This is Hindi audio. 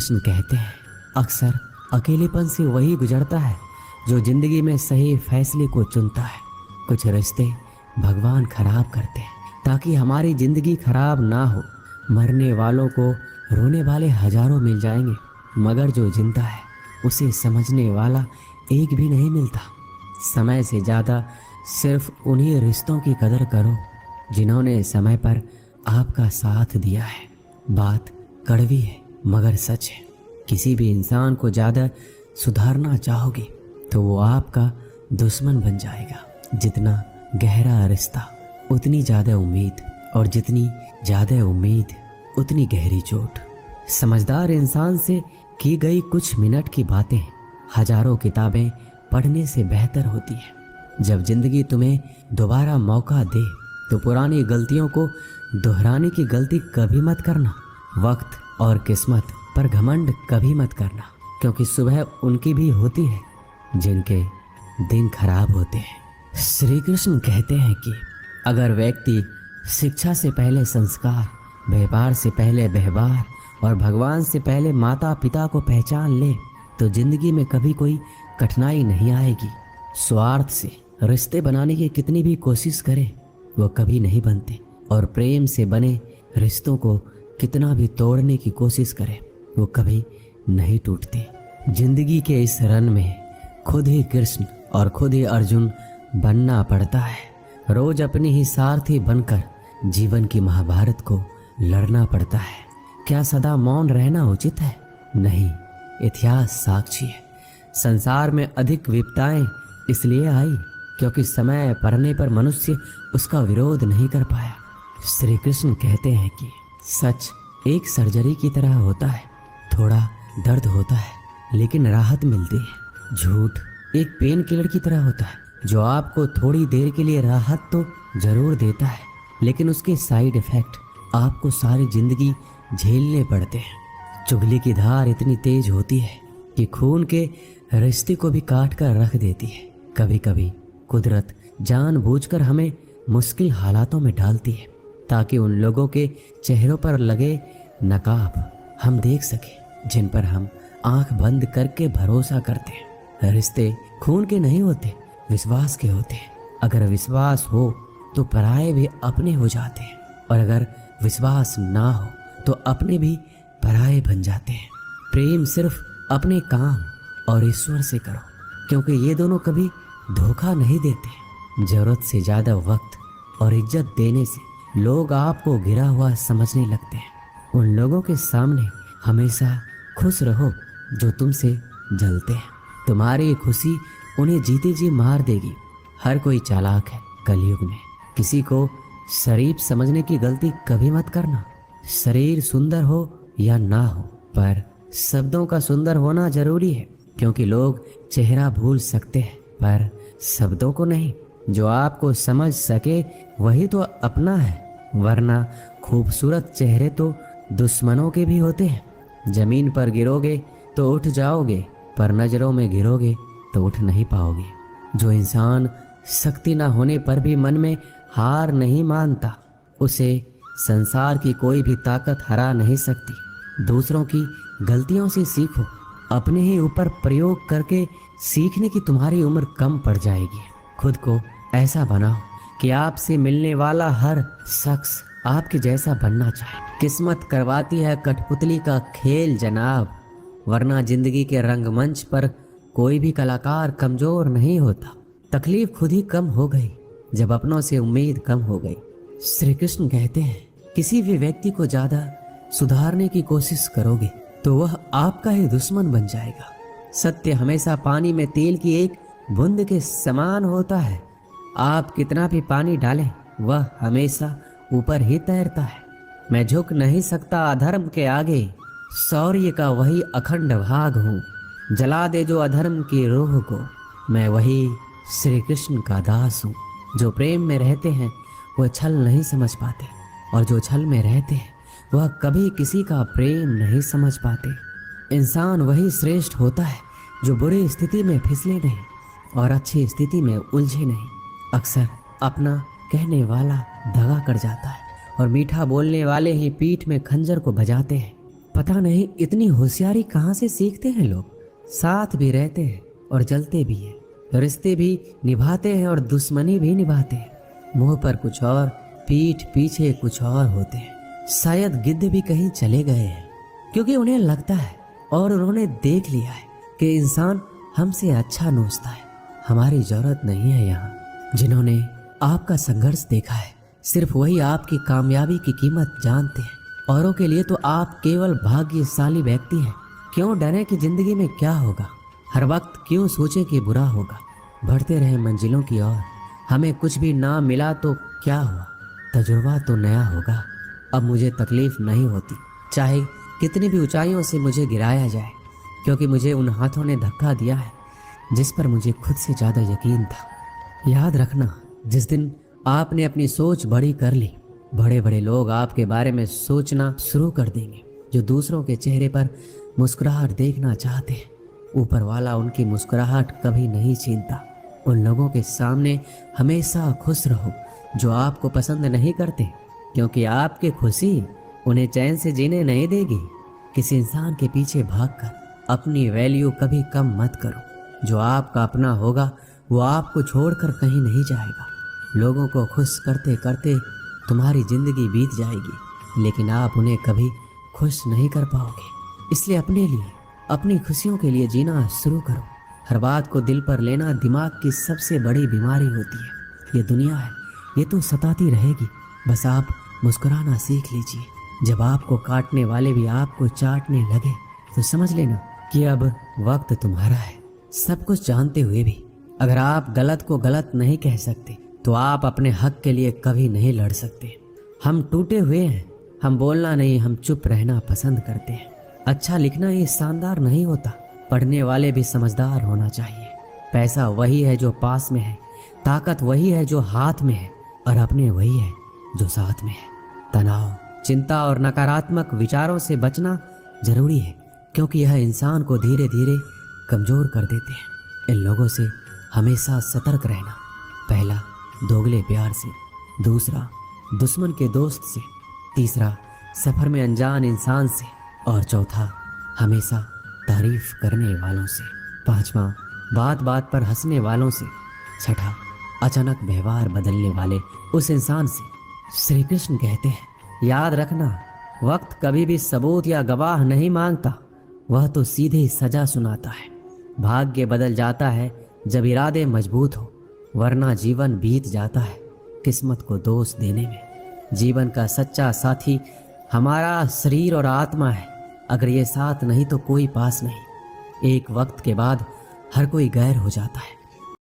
कृष्ण कहते हैं, अक्सर अकेलेपन से वही गुजरता है जो जिंदगी में सही फैसले को चुनता है। कुछ रिश्ते भगवान खराब करते हैं ताकि हमारी जिंदगी खराब ना हो। मरने वालों को रोने वाले हजारों मिल जाएंगे, मगर जो जिंदा है उसे समझने वाला एक भी नहीं मिलता। समय से ज़्यादा सिर्फ उन्हीं रिश्तों की कदर करो जिन्होंने समय पर आपका साथ दिया है। बात कड़वी है मगर सच है। किसी भी इंसान को ज़्यादा सुधारना चाहोगे तो वो आपका दुश्मन बन जाएगा। जितना गहरा रिश्ता उतनी ज़्यादा उम्मीद, और जितनी ज़्यादा उम्मीद उतनी गहरी चोट। समझदार इंसान से की गई कुछ मिनट की बातें हजारों किताबें पढ़ने से बेहतर होती है। जब जिंदगी तुम्हें दोबारा मौका दे तो पुरानी गलतियों को दोहराने की गलती कभी मत करना। वक्त और किस्मत पर घमंड कभी मत करना, क्योंकि सुबह उनकी भी होती है जिनके दिन खराब होते हैं। श्री कृष्ण कहते हैं कि अगर व्यक्ति शिक्षा से पहले संस्कार, व्यापार से पहले व्यवहार और भगवान से पहले माता पिता को पहचान ले तो जिंदगी में कभी कोई कठिनाई नहीं आएगी। स्वार्थ से रिश्ते बनाने की कितनी भी कोशिश करें वो कभी नहीं बनते, और प्रेम से बने रिश्तों को कितना भी तोड़ने की कोशिश करें वो कभी नहीं टूटते। जिंदगी के इस रन में खुद ही कृष्ण और खुद ही अर्जुन बनना पड़ता है। रोज अपनी ही सारथी बनकर जीवन की महाभारत को लड़ना पड़ता है। क्या सदा मौन रहना उचित है? नहीं, इतिहास साक्षी है। संसार में अधिक विपदाएं इसलिए आई क्योंकि समय पड़ने पर मनुष्य उसका विरोध नहीं कर पाया। श्री कृष्ण कहते हैं कि सच एक सर्जरी की तरह होता है, थोड़ा दर्द होता है लेकिन राहत मिलती है। झूठ एक पेन किलर की तरह होता है जो आपको थोड़ी देर के लिए राहत तो जरूर देता है, लेकिन उसके साइड इफेक्ट आपको सारी जिंदगी झेलने पड़ते हैं। चुगली की धार इतनी तेज होती है कि खून के रिश्ते को भी काट कर रख देती है। कभी कभी कुदरत जानबूझकर हमें मुश्किल हालातों में डालती है ताकि उन लोगों के चेहरों पर लगे नकाब हम देख सके जिन पर हम आंख बंद करके भरोसा करते हैं। रिश्ते खून के नहीं होते, विश्वास के होते हैं। अगर विश्वास हो तो पराये भी अपने हो जाते हैं, और अगर विश्वास ना हो तो अपने भी पराये बन जाते हैं। प्रेम सिर्फ अपने काम और ईश्वर से करो, क्योंकि ये दोनों कभी धोखा नहीं देते। जरूरत से ज्यादा वक्त और इज्जत देने से लोग आपको गिरा हुआ समझने लगते हैं। उन लोगों के सामने हमेशा खुश रहो जो तुमसे जलते हैं। तुम्हारी खुशी उन्हें जीते जी मार देगी। हर कोई चालाक है कलयुग में। किसी को शरीफ समझने की गलती कभी मत करना। शरीर सुंदर हो या ना हो, पर शब्दों का सुंदर होना जरूरी है, क्योंकि लोग चेहरा भूल सकते हैं पर शब्दों को नहीं। जो आपको समझ सके वही तो अपना है, वरना खूबसूरत चेहरे तो दुश्मनों के भी होते हैं। जमीन पर गिरोगे तो उठ जाओगे, पर नजरों में गिरोगे तो उठ नहीं पाओगे। जो इंसान शक्ति न होने पर भी मन में हार नहीं मानता, उसे संसार की कोई भी ताकत हरा नहीं सकती। दूसरों की गलतियों से सीखो, अपने ही ऊपर प्रयोग करके सीखने की तुम्हारी उम्र कम पड़ जाएगी। खुद को ऐसा बनाओ कि आपसे मिलने वाला हर शख्स आपके जैसा बनना चाहे। किस्मत करवाती है कठपुतली का खेल जनाब, वरना जिंदगी के रंगमंच पर कोई भी कलाकार कमजोर नहीं होता। तकलीफ खुद ही कम हो गई जब अपनों से उम्मीद कम हो गई। श्री कृष्ण कहते हैं, किसी भी व्यक्ति को ज्यादा सुधारने की कोशिश करोगे तो वह आपका ही दुश्मन बन जाएगा। सत्य हमेशा पानी में तेल की एक बूंद के समान होता है। आप कितना भी पानी डालें वह हमेशा ऊपर ही तैरता है। मैं झुक नहीं सकता अधर्म के आगे, शौर्य का वही अखंड भाग हूँ। जला दे जो अधर्म की रूह को, मैं वही श्री कृष्ण का दास हूँ। जो प्रेम में रहते हैं वह छल नहीं समझ पाते, और जो छल में रहते हैं वह कभी किसी का प्रेम नहीं समझ पाते। इंसान वही श्रेष्ठ होता है जो बुरी स्थिति में फिसले नहीं और अच्छी स्थिति में उलझे नहीं। अक्सर अपना कहने वाला दगा कर जाता है, और मीठा बोलने वाले ही पीठ में खंजर को बजाते हैं। पता नहीं इतनी होशियारी कहाँ से सीखते हैं लोग। साथ भी रहते हैं और जलते भी हैं, रिश्ते भी निभाते हैं और दुश्मनी भी निभाते हैं। मुंह पर कुछ और, पीठ पीछे कुछ और होते हैं। शायद गिद्ध भी कहीं चले गए हैं, क्योंकि उन्हें लगता है और उन्होंने देख लिया है कि इंसान हमसे अच्छा नोचता है। हमारी जरूरत नहीं है यहाँ। जिन्होंने आपका संघर्ष देखा है, सिर्फ वही आपकी कामयाबी की कीमत जानते हैं। औरों के लिए तो आप केवल भाग्यशाली व्यक्ति हैं। क्यों डरें कि जिंदगी में क्या होगा, हर वक्त क्यों सोचें कि बुरा होगा। बढ़ते रहे मंजिलों की ओर, हमें कुछ भी ना मिला तो क्या हुआ, तजुर्बा तो नया होगा। अब मुझे तकलीफ नहीं होती, चाहे कितनी भी ऊंचाइयों से मुझे गिराया जाए, क्योंकि मुझे उन हाथों ने धक्का दिया है जिस पर मुझे खुद से ज़्यादा यकीन था। याद रखना, जिस दिन आपने अपनी सोच बड़ी कर ली, बड़े बड़े लोग आपके बारे में सोचना शुरू कर देंगे। जो दूसरों के चेहरे पर मुस्कुराहट देखना चाहते हैं, ऊपर वाला उनकी मुस्कुराहट कभी नहीं छीनता। उन लोगों के सामने हमेशा खुश रहो जो आपको पसंद नहीं करते, क्योंकि आपकी खुशी उन्हें चैन से जीने नहीं देगी। किसी इंसान के पीछे भागकर अपनी वैल्यू कभी कम मत करो। जो आपका अपना होगा वो आपको छोड़कर कहीं नहीं जाएगा। लोगों को खुश करते करते तुम्हारी जिंदगी बीत जाएगी, लेकिन आप उन्हें कभी खुश नहीं कर पाओगे। इसलिए अपने लिए, अपनी खुशियों के लिए जीना शुरू करो। हर बात को दिल पर लेना दिमाग की सबसे बड़ी बीमारी होती है। ये दुनिया है, ये तो सताती रहेगी, बस आप मुस्कुराना सीख लीजिए। जब आपको काटने वाले भी आपको चाटने लगे तो समझ लेना कि अब वक्त तुम्हारा है। सब कुछ जानते हुए भी अगर आप गलत को गलत नहीं कह सकते तो आप अपने हक के लिए कभी नहीं लड़ सकते। हम टूटे हुए हैं, हम बोलना नहीं, हम चुप रहना पसंद करते हैं। अच्छा लिखना ये शानदार नहीं होता, पढ़ने वाले भी समझदार होना चाहिए। पैसा वही है जो पास में है, ताकत वही है जो हाथ में है, और अपने वही है जो साथ में है। तनाव, चिंता और नकारात्मक विचारों से बचना जरूरी है, क्योंकि यह इंसान को धीरे धीरे कमजोर कर देते हैं। इन लोगों से हमेशा सतर्क रहना। पहला, दोगले प्यार से। दूसरा, दुश्मन के दोस्त से। तीसरा, सफर में अनजान इंसान से। और चौथा, हमेशा तारीफ करने वालों से। पांचवा, बात बात पर हंसने वालों से। छठा, अचानक व्यवहार बदलने वाले उस इंसान से। श्री कृष्ण कहते हैं, याद रखना, वक्त कभी भी सबूत या गवाह नहीं मांगता, वह तो सीधे सजा सुनाता है। भाग्य बदल जाता है जब इरादे मजबूत हो, वरना जीवन बीत जाता है किस्मत को दोष देने में। जीवन का सच्चा साथी हमारा शरीर और आत्मा है। अगर ये साथ नहीं तो कोई पास नहीं। एक वक्त के बाद हर कोई गैर हो जाता है,